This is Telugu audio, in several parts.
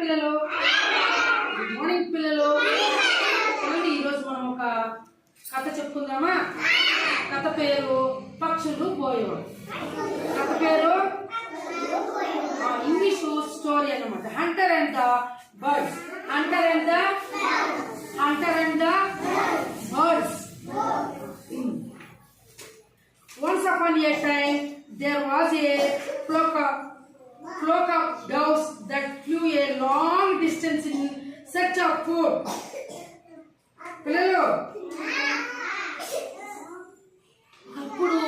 పిల్లలు, గుడ్ మార్నింగ్ పిల్లలు. ఈరోజు మనం ఒక కథ చెప్పుకుందామా? కథ పేరు పక్షులు పోయేవాడు. కథ పేరు ఇంగ్లీష్ స్టోరీ అన్నమాట. Hunter and the birds. Hunter and the birds. Once upon a time, there was a flock of doves that flew a long distance in search of food. పిల్లలు, అప్పుడు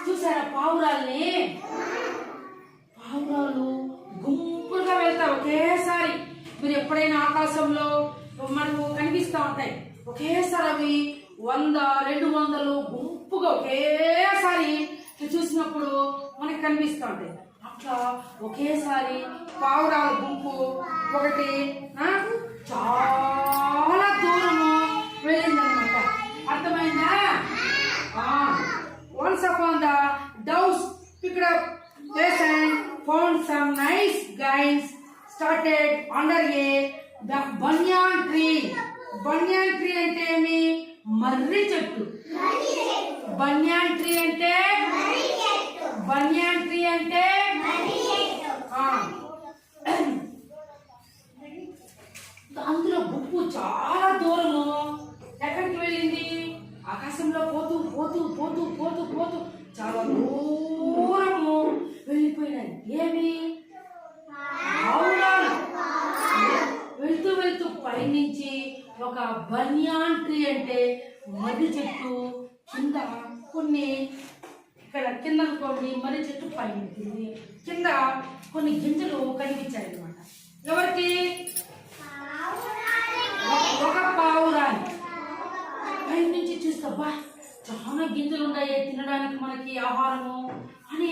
చూసారా పావురాల్ని? పావురాలు గుంపులుగా వెళ్తాయి ఒకేసారి. మీరు ఎప్పుడైనా ఆకాశంలో మనకు కనిపిస్తూ ఉంటాయి ఒకేసారి. అవి 100, 200 గుంపుగా ఒకేసారి చూసినప్పుడు మనకి కనిపిస్తూ ఉంటాయి. అట్లా ఒకేసారి పావురాల గుంపు ఒకటి చాలా దూరము వెళ్ళిందనమాట. అర్థమైందా? Once upon the doves picked up fish and found some nice guys started under a banyan tree. Banyan tree అంటే ఏమి? మర్రి చెట్టు. బన్యాన్ ట్రీ అంటే అందులో గుంపు చాలా దూరము ఎక్కడికి వెళ్ళింది? ఆకాశంలో పోతూ పోతూ పోతూ పోతూ పోతూ చాలా దూరము వెళ్ళిపోయినాయి. ఏమి? పావురాలు. వెళ్తూ వెళ్తూ పైనుంచి ఒక బన్యాన్ ట్రీ అంటే మర్రి చెట్టు కింద కొన్ని, ఇక్కడ కింద అనుకోండి మర్రి చెట్టు పైన కింద కొన్ని గింజలు కనిపించాయి అన్నమాట. ఎవరికి? ఒక పావురాన్ని. పైన నుంచి చూస్తే బా చాలా గింజలు ఉన్నాయి తినడానికి మనకి ఆహారము అని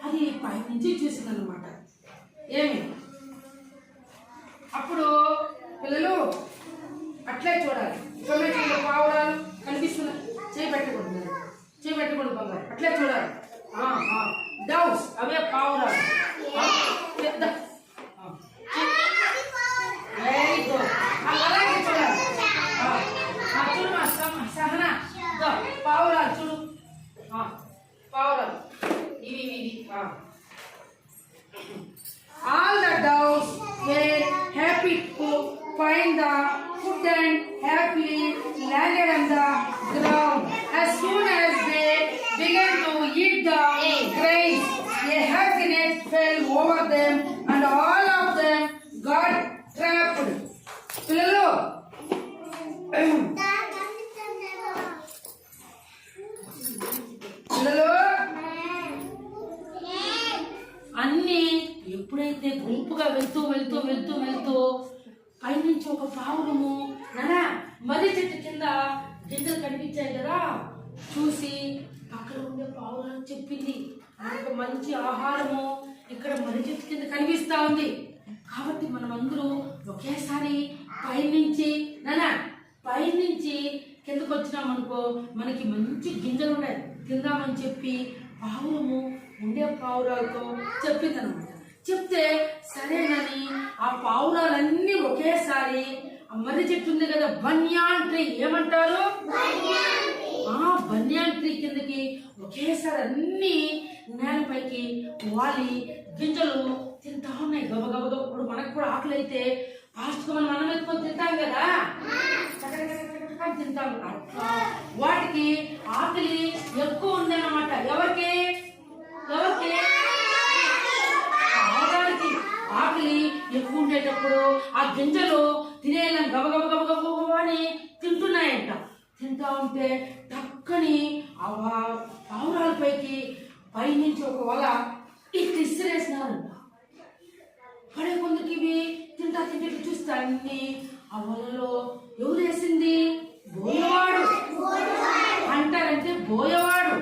అది పైన నుంచి చూసిందన్నమాట. ఏమి? అప్పుడు పిల్లలు అట్లే చూడాలి. చూడండి పావురాలు కనిపిస్తున్నాయి. చేయబెట్టకూడదు బంగారు. అట్లే చూడాలి. డౌస్ అవే పావురాలు. పెద్ద వెరీ గుడ్. అలాగే చూడాలి. చూడు మా సహనా పావురాలు చూడు. పావురాలు ఇవి. All the doves were happy to find the food and happily landed on the ground. As soon as they began to eat the grains, a happiness fell over them and all of them got trapped. పిల్లలు, అన్ని ఎప్పుడైతే గుంపుగా వెళ్తూ వెళ్తూ వెళ్తూ వెళ్తూ పైనుంచి ఒక పావురము మర్రి చెట్టు కింద గింజలు కనిపించాయి కదా చూసి అక్కడ ఉండే పావురం చెప్పింది, మనకు మంచి ఆహారము ఇక్కడ మర్రి చెట్టు కింద కనిపిస్తా ఉంది కాబట్టి మనం అందరూ ఒకేసారి పైనుంచి కిందకు వచ్చినామనుకో మనకి మంచి గింజలు ఉన్నాయి తిందామని చెప్పి పావురము ఉండే పావురాలతో చెప్పిందనమాట. చెప్తే సరేనని ఆ పావురాలన్నీ ఒకేసారి మర్రి చెట్టు ఉంది కదా బన్యాన్ ట్రీ, ఏమంటారు? బన్యాన్ ట్రీ కిందకి ఒకేసారి అన్ని నేలపైకి వాలి గింజలు తింటా ఉన్నాయి గబగబగా. ఇప్పుడు మనకు కూడా ఆకలి అయితే ఫాస్ట్గా మనం అన్నం ఎత్తుకొని తింటాం కదా, తింటాం. అట్లా వాటికి ఆకలి ఎక్కువ ఉందన్నమాట. ఎవరికి? ఆకలి ఎక్కువ ఉండేటప్పుడు ఆ గింజలు తినేయాలని గబగబ అని తింటున్నాయంట. తింటా ఉంటే టక్కని ఆ పావురాలపైకి పైనుంచి ఒక వల ఇట్లా ఇసిరేసినారంట. పడే కొందరికి ఇవి తింటా చూస్తే అన్ని ఆ వలలో ఎవరు వేసింది? బోయవాడు. అంటారంటే బోయవాడు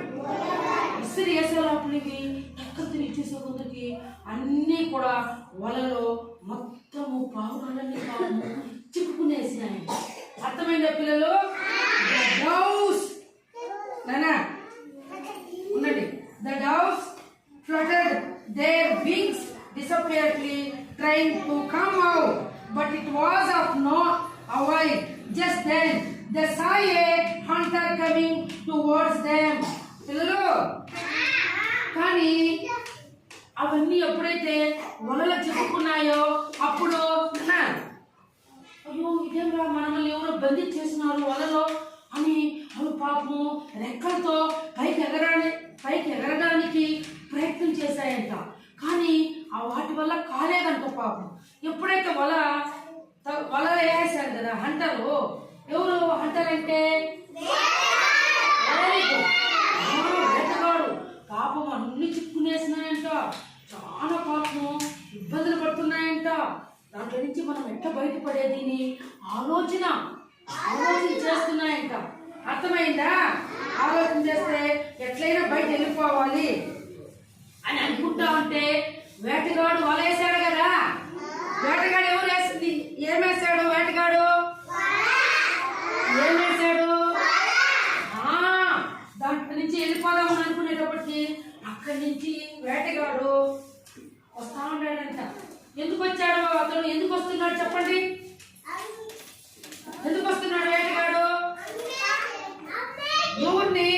ఇసిరి వేసేటప్పుడు ఇవి టక్క తిని చూసే కొందరికి అన్నీ కూడా వలలో మొత్తము పావురాలన్నీ చిక్కుకునేసినాయి. అర్థమైందా పిల్లలు? The doves fluttered their wings disappearedly, trying to come out. but it was of no avail. Just then they saw a hunter coming towards them. పిల్లలు కానీ అవన్నీ ఎప్పుడైతే వలలో చిక్కుకున్నాయో అప్పుడు అయ్యో ఇదేంరా మనల్ని ఎవరో బంధించేసినారు వలలో అని అవి పాపము రెక్కలతో పైకి ఎగరడానికి ప్రయత్నం చేశాయంట. కానీ ఆ వాటి వల్ల కాలేదంట పాపం. ఎప్పుడైతే వల వేసారు కదా హంటరు, ఎవరు హంటర్ అంటే వేటగాడు. పాపం అన్ని చిక్కునేసినాయంట, చాలా పాపము ఇబ్బందులు పడుతున్నాయంట. దాంట్లో నుంచి మనం ఎట్లా బయటపడేది ఆలోచన చేస్తున్నాయంట. అర్థమైందా? ఆలోచన చేస్తే ఎట్లయినా బయట వెళ్ళిపోవాలి అని అనుకుంటా ఉంటే వేటగాడు వల వేసాడు కదా. వేటగాడు ఎవరు వేసింది? ఏమేసాడు వేటగాడు? ఏమేసాడు? దాంట్లో నుంచి వెళ్ళిపోదామని అనుకునేటప్పటికి అక్కడి నుంచి వేటగాడు వస్తా ఉన్నాడంట. ఎందుకు వచ్చాడు అతను? ఎందుకు వస్తున్నాడు చెప్పండి? ఎందుకు వస్తున్నాడు వేటగాడు? ఎవరిని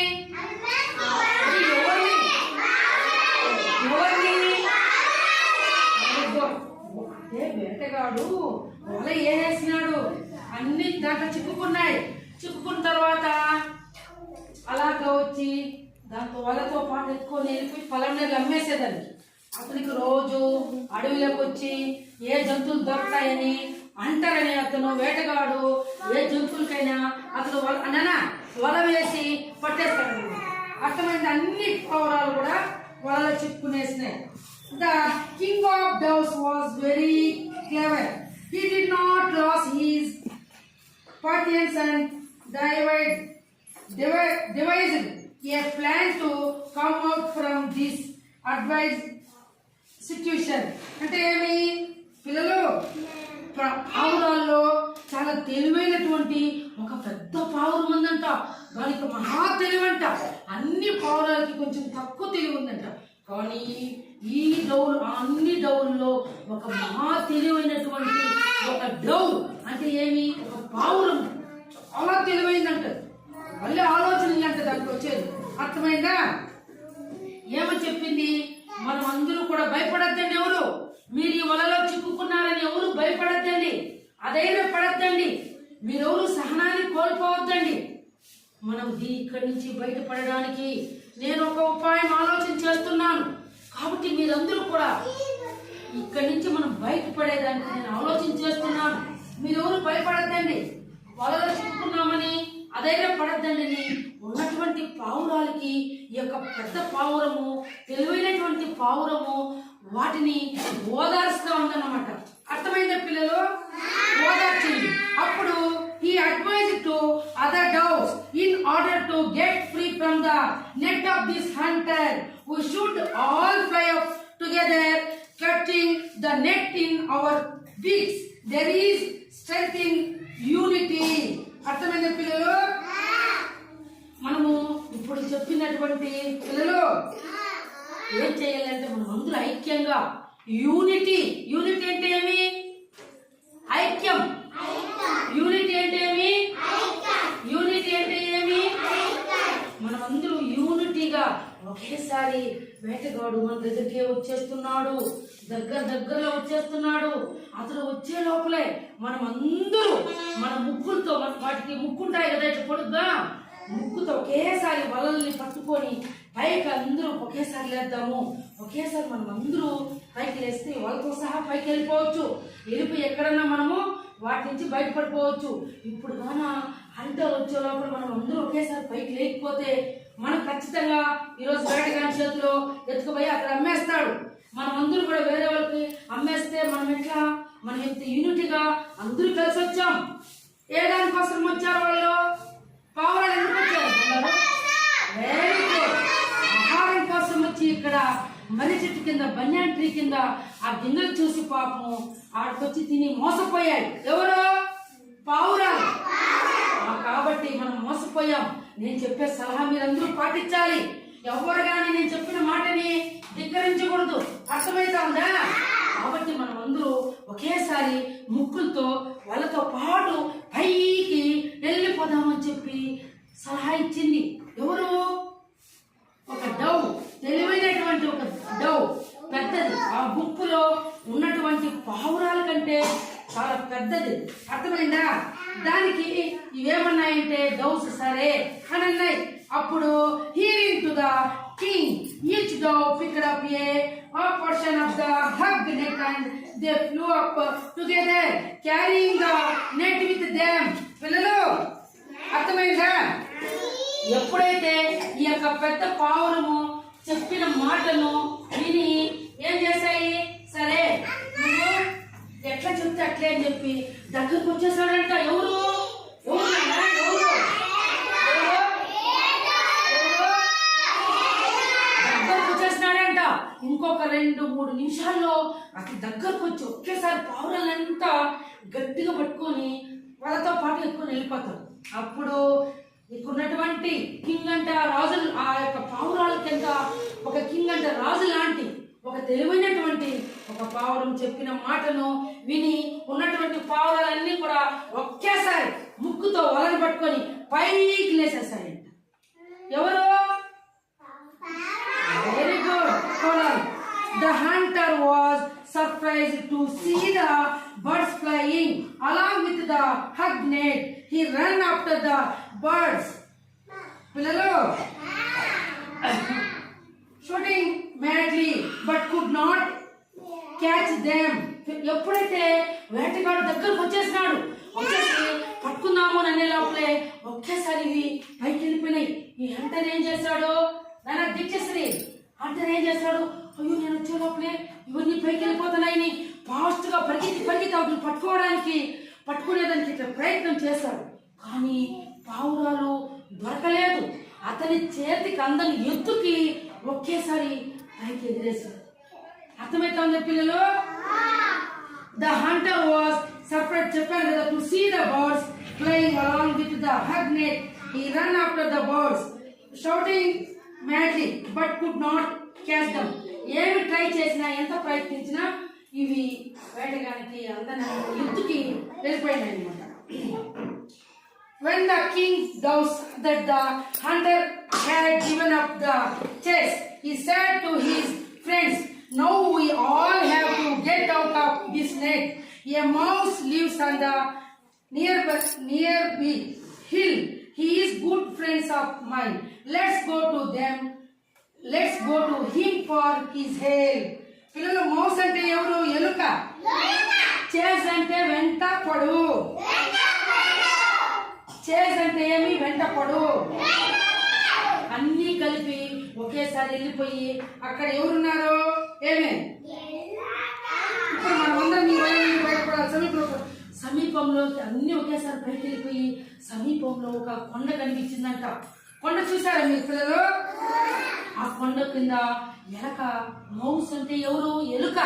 అంటే వేటగాడు వల వేసినాడు, అన్ని దాంట్లో చిక్కుకున్నాయి. చిక్కుకున్న తర్వాత అలాగా వచ్చి దాంతో వలతో పాటు ఎత్తుకొని వెళ్ళిపోయి పొలంలో అమ్మేసేదానికి. అతనికి రోజు అడవిలోకి వచ్చి ఏ జంతువులు దొరుకుతాయని అంటారని అతను వేటగాడు ఏ జంతువులకైనా అతను వల వేసి పట్టేస్తాడు. అర్థమైంది? అన్ని పౌరాలు కూడా వలలో చిక్కునేసినాయి. The king of doves was very clever. He did not lose his patience and devised a plan to come out from this advised situation. అంటే ఏమి పిల్లలు, పావురాల్లో చాలా తెలివైనటువంటి ఒక పెద్ద పావురం ఉందంట. దానికి మహా తెలివంట. అన్ని పావురాలకి కొంచెం తక్కువ తెలివి ఉందంట. కానీ ఈ అన్ని డౌల్లో ఒక మహా తెలివైనటువంటి ఒక డౌ అంటే ఏమి, ఒక పావురం చాలా తెలివైందంట. మళ్ళీ ఆలోచనలు అంటే దానికి వచ్చేది. అర్థమైందా? ఏమని చెప్పింది? మనం అందరూ కూడా భయపడద్దండి. ఎవరు మీరు ఈ వలలో చిక్కుకున్నారని ఎవరు భయపడద్దండి, అధైర్య పడద్దండి, మీరెవరు సహనాన్ని కోల్పోవద్దండి. మనం ఇక్కడి నుంచి బయటపడడానికి నేను ఒక ఉపాయం ఆలోచన చేస్తున్నాను. కాబట్టి మీరందరూ కూడా ఇక్కడి నుంచి మనం బయటపడేదానికి నేను ఆలోచన చేస్తున్నాను. మీరెవరు భయపడద్దండి, వలలో చిక్కుకున్నామని అధైర్య పడద్దండి. ఉన్నటువంటి పావురాలకి ఈ యొక్క పెద్ద పావురము, తెలివైనటువంటి పావురము వాటిని ఓదార్చుతా ఉందన్నమాట. అర్థమైందా పిల్లలు? ఓదార్చింది. అప్పుడు he advised to other doves in order to get free from the net of this hunter, we should all fly up together, catching the net in our beaks. There is strength in unity. అర్థమైందా పిల్లలు? మనము ఇప్పుడు చెప్పినటువంటి పిల్లలు ఏం చేయాలంటే మనం అందరూ ఐక్యంగా యూనిటీ అంటే ఏమి? ఐక్యం. యూనిటీ అంటే ఏమి? మనమందరూ యూనిటీగా ఒకేసారి వేటగాడు మన దగ్గరికి వచ్చేస్తున్నాడు, దగ్గరలో వచ్చేస్తున్నాడు. అతను వచ్చే లోపలే మనం అందరూ మన ముక్కులతో, వాటికి ముక్కుంటాయి కదా ఇట్లా పొడుగ్గా, ముక్కుతో ఒకేసారి వలల్ని పట్టుకొని పైకి అందరూ ఒకేసారి లేద్దాము. ఒకేసారి మనం అందరూ పైకి లేస్తే వాళ్ళతో సహా పైకి వెళ్ళిపోవచ్చు. వెళ్ళిపోయి ఎక్కడన్నా మనము వాటి నుంచి బయటపడిపోవచ్చు. ఇప్పుడు కానీ హంటర్ వచ్చే లోపల మనం అందరూ ఒకేసారి పైకి లేకపోతే మనం ఖచ్చితంగా ఈరోజు వేటగాని చేతిలో ఎత్తుకుపోయి అక్కడ అమ్మేస్తాడు. మనం అందరూ కూడా వేరే వాళ్ళకి అమ్మేస్తే మనం ఎంత యూనిటీగా అందరూ కలిసి వచ్చాం. ఏ దానికోసం వచ్చారు వాళ్ళు? పావురాలు ఎందుకు వచ్చారు? ఆహారం కోసం వచ్చి ఇక్కడ మర్రి చెట్టు కింద, బన్యాన్ ట్రీ కింద ఆ గింజలు చూసి పాపం ఆడికొచ్చి తిని మోసపోయాడు. ఎవరు? పావురాలు. కాబట్టి మనం మోసపోయాం. నేను చెప్పే సలహా మీరందరూ పాటించాలి. ఎవరు కానీ నేను చెప్పిన మాటని ధిక్కరించకూడదు. అర్థమైతుందా? కాబట్టి మనం అందరూ ఒకేసారి ముక్కులతో వాళ్ళతో పాటు పైకి వెళ్ళిపోదామని చెప్పి సలహా ఇచ్చింది. ఎవరు? ఒక డౌ, తెలివైనటువంటి ఒక డౌ, పెద్దది. ఆ గుంపులో ఉన్నటువంటి పావురాల కంటే చాలా పెద్దది. అర్థమైందా? దానికి ఇవేమన్నాయంటే డౌస్ సరే అని అన్నాయి. అప్పుడు hearing to the king, each dove picked up a portion of the hugged net and they flew up together carrying the net with them. పిల్లలు అర్థమైందా? ఎప్పుడైతే ఈ యొక్క పెద్ద పావురము చెప్పిన మాటను విని ఏం చేశాయి? సరే నువ్వు ఎట్లా చెప్తే అట్లే అని చెప్పి దగ్గరకు వచ్చేసాడంట. ఎవరు? దగ్గరకు వచ్చేసినాడంట. ఇంకొక 2-3 నిమిషాల్లో అతని దగ్గరకు వచ్చి ఒకేసారి పావురాలంతా గట్టిగా పట్టుకొని వాళ్ళతో పాటు ఎక్కువ వెళ్ళిపోతారు. అప్పుడు ఇక్కడున్నటువంటి కింగ్ అంట రాజులు, ఆ యొక్క పావురాల కింద ఒక కింగ్ అంట రాజు లాంటి ఒక తెలివైనటువంటి ఒక పావురం చెప్పిన మాటను విని ఉన్నటువంటి పావురాలన్నీ కూడా ఒకేసారి ముక్కుతో వలను పట్టుకొని పైకి లేసేసాయంట. ఎవరు? Very good. The hunter was surprised to see the birds flying along with the hug net. He ran after the birds. పిల్లలు shooting madly but could not catch them. ఎప్పుడైతే వేటగాడు దగ్గరకు వచ్చేసినాడు, వచ్చేసి పట్టుకుందాము అనే లోపలే ఒకేసారి ఇవి పైకి వెళ్ళిపోయినాయి. ఈ హంటర్ ఏం చేశాడు? నాన్న దిక్చేసి హంటర్ ఏం చేశాడు? అయ్యో నేను వచ్చే లోపలే ఇవన్నీ పైకి వెళ్ళిపోతున్నాయని ఫాస్ట్ గా పరిగెత్తి అవుతుంది పట్టుకునేదానికి ఇట్లా ప్రయత్నం చేశాడు. కానీ పావురాలు దొరకలేదు. అతని చేతికి అందని ఎత్తుకి ఒకేసారి పైకి ఎదిరేశాడు. అర్థమవుతుంది పిల్లలు? The hunter was surprised, చెప్పాను కదా, to see the birds flying along with the hug net. He ran after the birds, shouting madly, but could not catch them. ఏమి ట్రై చేసినా, ఎంత ప్రయత్నించినా ఇవి వేటగానికి అందని ఎత్తుకి వెళ్ళిపోయినాయి అన్నమాట. When the king saw that the hunter had given up the chase, he said to his friends, "Now we all have to get out of this net. A mouse lives on the nearby hill. He is good friends of mine. Let's go to him for his help." పిల్లలు మౌస్ అంటే ఎవరు? ఎలుక. చేస్ అంటే వెంట పడు. చేస్ అంటే ఏమి? వెంట పడు. అన్ని కలిపి ఒకేసారి వెళ్ళిపోయి అక్కడ ఎవరున్నారు? ఏమే ఇప్పుడు మనం అందరం బయటపడాలి. సమీపంలోకి అన్ని ఒకేసారి పైకి వెళ్ళిపోయి సమీపంలో ఒక కొండ కనిపించిందంట. కొండ చూసారా మీరు పిల్లలు? ఆ కొండ కింద ఎలక, మౌస్ అంటే ఎవరు? ఎలుక.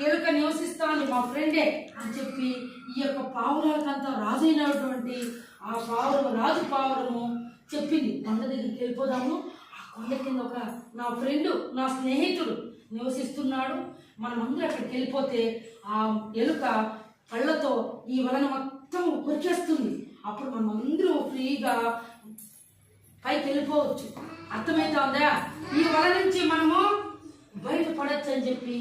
ఎలుక నివసిస్తాను మా ఫ్రెండే అని చెప్పి ఈ యొక్క పావురాలకంతా రాజు అయినటువంటి ఆ రాజు పావురము చెప్పింది, కొండ దగ్గరికి వెళ్ళిపోదాము, ఆ కొండ కింద ఒక నా ఫ్రెండ్, నా స్నేహితుడు నివసిస్తున్నాడు, మనమందరూ అక్కడికి వెళ్ళిపోతే ఆ ఎలుక కళ్ళతో ఈ వలన మొత్తం కొరికేస్తుంది. అప్పుడు మనమందరూ ఫ్రీగా పైకి వెళ్ళిపోవచ్చు. అర్థమవుతుందా? ఈ వల నుంచి మనము బయటపడచ్చు అని చెప్పి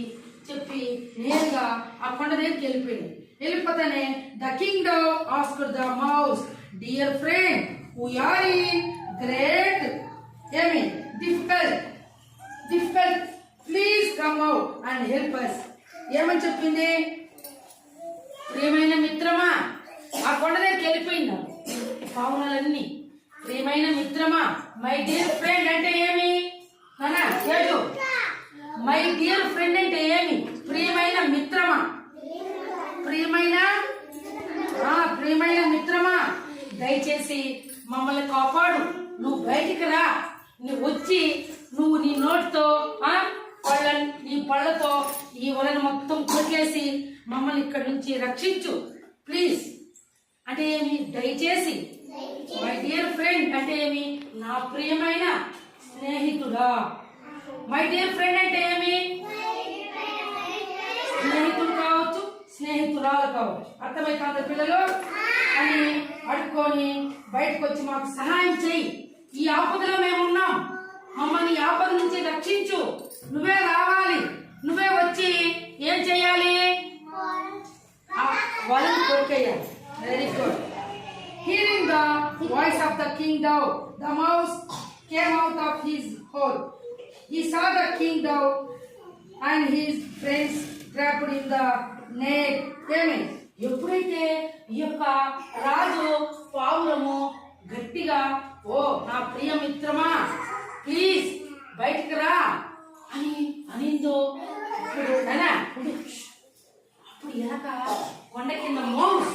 నేరుగా ఆ కొండ దగ్గరికి వెళ్ళిపోతానే the king asked the mouse, dear friend, we are in great difficult, please come out and help us. ఏమని చెప్పింది? ప్రియమైన మిత్రమా, ఆ కొండ దగ్గరికి వెళ్ళిపోయిందా పావురాలన్నీ. ప్రియమైన మిత్రమా, మై డియర్ ఫ్రెండ్ అంటే ఏమి? మై డియర్ ఫ్రెండ్ అంటే ఏమి? ప్రియమైన మిత్రమా. ప్రియమైన మిత్రమా, దయచేసి మమ్మల్ని కాపాడు. నువ్వు బయటికి రా. నువ్వు వచ్చి నువ్వు నీ నోటితో నీ పళ్ళతో ఈ వలను మొత్తం కొరికేసి మమ్మల్ని ఇక్కడి నుంచి రక్షించు ప్లీజ్. అంటే ఏమి? దయచేసి. మై డియర్ ఫ్రెండ్ అంటే ఏమి? నా ప్రియమైన స్నేహితుడా. మై డియర్ ఫ్రెండ్ అంటే ఏమి? స్నేహితుడు కావచ్చు, స్నేహితురాలు కావచ్చు. అర్థమైతే పిల్లలు అని అడుక్కొని బయటకు వచ్చి మాకు సహాయం చేయి, ఈ ఆపదలో మేము ఉన్నాం, మమ్మల్ని ఈ ఆపద నుంచి రక్షించు, నువ్వే రావాలి, నువ్వే వచ్చి ఏం చేయాలి, వాళ్ళని కొరికేయాలి. Very good. Hearing the voice of the king dove, the mouse came out of his hole. He saw the king dove and his friends trapped in the net. ఎప్పుడైతే ఈ యొక్క రాజు పావురము గట్టిగా, ఓ నా ప్రియ మిత్రమా ప్లీజ్ బయటికి రా అని అనిందో, అప్పుడు ఎలక కొండ కింద మౌస్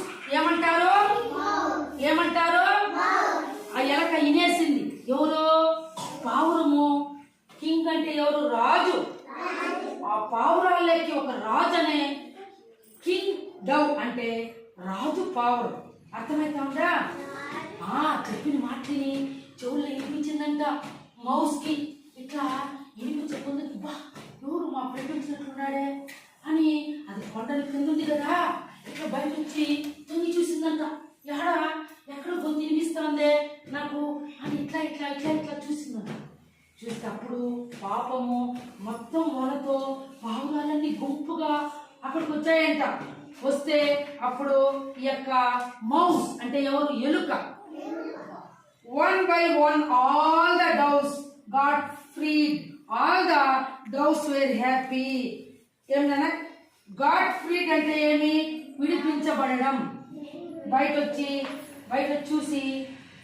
ఏమంటారు ఆ ఎలక ఇనేసింది. ఎవరు? పావురము. కింగ్ అంటే ఎవరు? రాజు. ఆ పావురాలకి ఒక రాజు అనే కింగ్ డవ్ అంటే రాజు పావురం. అర్థమవుతుందా? చెప్పిన మాటని చెవుల్లో వినిపించిందంట మౌస్ కి. ఇట్లా వినిపించకుండా బా ఎవరు మా ఫ్రెండ్ వచ్చినట్లున్నాడే అని అది కొండల కింద ఉంది కదా, ఇట్లా బయట వచ్చి తొంగి చూసిందంట. ఎక్కడ గొంతు వినిపిస్తుందే నాకు అని ఇట్లా ఇట్లా ఇట్లా ఇట్లా చూసిందంట. చూస్తే అప్పుడు పాపము మొత్తం మొలతో పావురాలన్నీ గుంపుగా అక్కడికి వచ్చాయంట. వస్తే అప్పుడు ఈ యొక్క మౌస్ అంటే ఎవరు? ఎలుక. One by one all the doves got freed. All the doves were happy. ఏమన్నా గాడ్ ఫ్రీడ్ అంటే ఏమి? విడిపించబడడం. బయట చూసి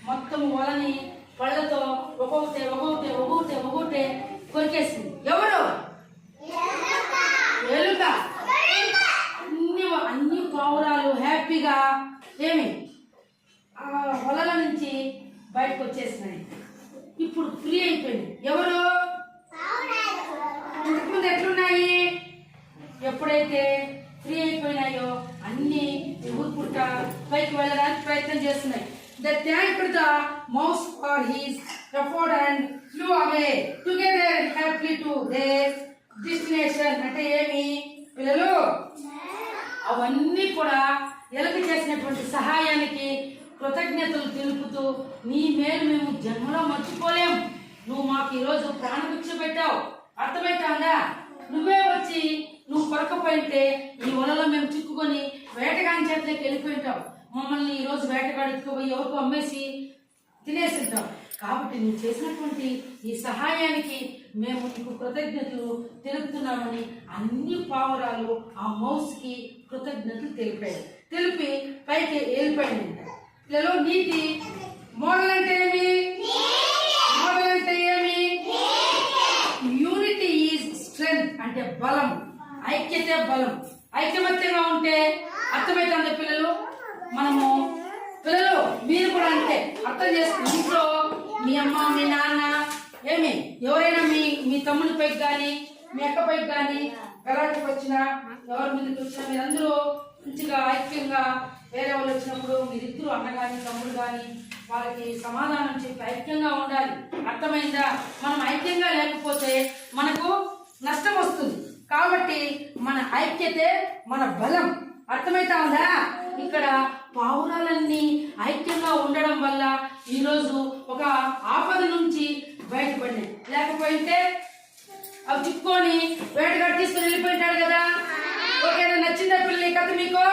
మొత్తం వలని పళ్ళతో ఒక్కొక్కటే కొరికేసింది. ఎవరు? ఎలుక. అన్ని పావురాలు హ్యాపీగా వలల నుంచి బయటకు వచ్చేసినాయి. ఇప్పుడు ఫ్రీ అయిపోయింది. ఎవరు? ముందు ఎట్లున్నాయి? ఎప్పుడైతే ఫ్రీ అయిపోయినాయో అన్ని ఊరుకుంట పైకి వెళ్ళడానికి ప్రయత్నం చేస్తున్నాయి. They thanked the mouse for his effort and flew away together happily to their destination. అంటే ఏమి పిల్లలు? అవన్నీ కూడా ఎలుక చేసినటువంటి సహాయానికి కృతజ్ఞతలు తెలుపుతూ, నీ మేలు మేము జన్మలో మర్చిపోలేం, నువ్వు మాకు ఈరోజు ప్రాణభిక్ష పెట్టావు. అర్థమైతుందా? నువ్వే వచ్చి నువ్వు కొరకపోయింటే ఈ వలలో మేము చిక్కుకొని వేటగాని చేతిలోకి వెళ్ళిపోయింటావు, మమ్మల్ని ఈరోజు వేటగాడిపోయి ఎవరికో అమ్మేసి తినేసింటావు. కాబట్టి నువ్వు చేసినటువంటి ఈ సహాయానికి మేము నీకు కృతజ్ఞతలు తెలుపుతున్నామని అన్ని పావురాలు ఆ మౌస్కి కృతజ్ఞతలు తెలిపి పైకి వెళ్ళిపోయింది. పిల్లలు నీతి మోడల్ అంటే ఏమి? యూనిటీ ఈజ్ స్ట్రెంగ్త్ అంటే బలం, ఐక్యతే బలం. ఐకమత్యంగా ఉంటే అర్థమైతే పిల్లలు. పిల్లలు మీరు కూడా అంటే అర్థం చేసుకుని ఇంట్లో మీ అమ్మ మీ నాన్న ఎవరైనా మీ తమ్ముని పైకి కానీ మీ అక్క పైకి కానీ గలాటకు వచ్చినా ఎవరి ముందుకు వచ్చినా మీరందరూ మంచిగా ఐక్యంగా, వేరే వాళ్ళు వచ్చినప్పుడు మీరిద్దరు అన్న కానీ తమ్ముడు కానీ వాళ్ళకి సమాధానం చెప్పి ఐక్యంగా ఉండాలి. అర్థమైందా? మనం ఐక్యంగా లేకపోతే మనకు నష్టం వస్తుంది. కాబట్టి మన ఐక్యతే మన బలం. అర్థమైతా ఉందా? ఇక్కడ పావురాలన్నీ ఐక్యంగా ఉండడం వల్ల ఈరోజు ఒక ఆపద నుంచి బయటపడినాయి. లేకపోతే అవి చిక్కుకొని వేటగాడు తీసుకుని వెళ్ళిపోయింటాడు కదా. ఓకేనా? నచ్చిందా పిల్లలు ఈ కథ మీకు?